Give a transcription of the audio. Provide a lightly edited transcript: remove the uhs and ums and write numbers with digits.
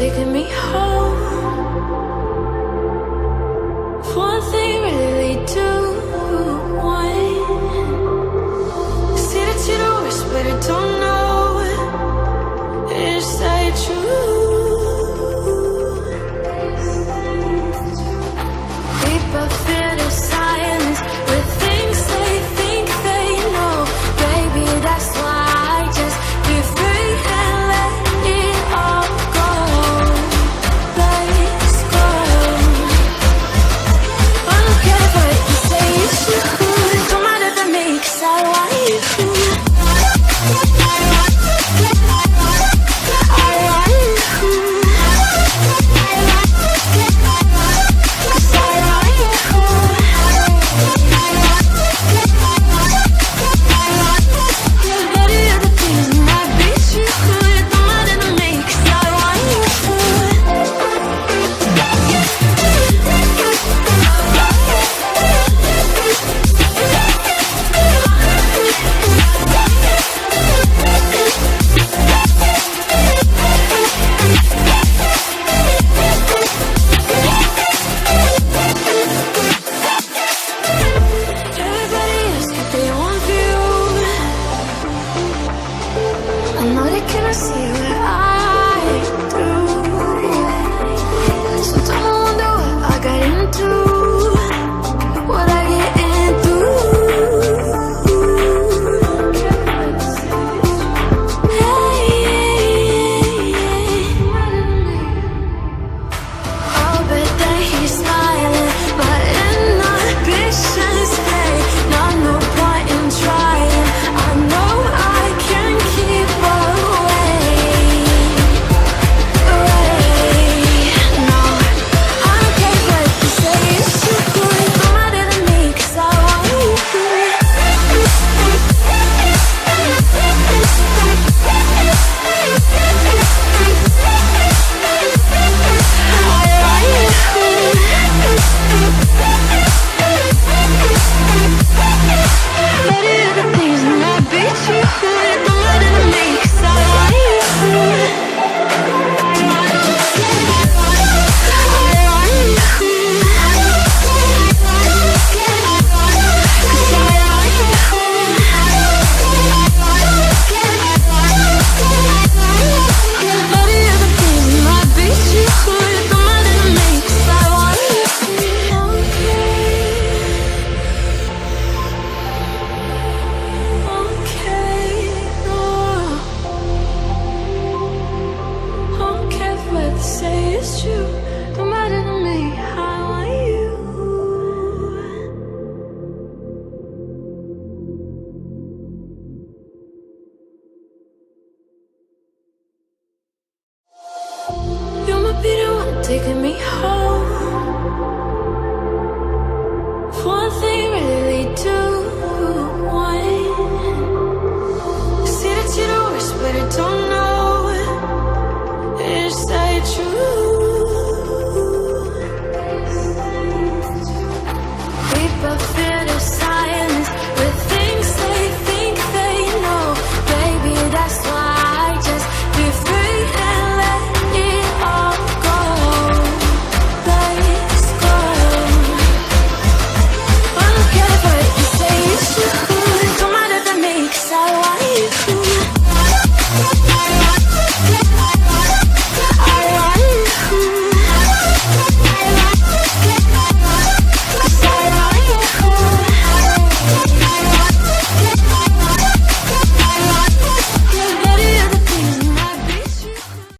taking me home. One thing really do want. See that you don't wish, but I don't know. Is that true? People fear the silence with things they think they know. Baby, that's why I just be free and let it all go. Let's go. I don't care what you say, it's you. Don't matter to me, 'cause I want you. Taking me home. One thing really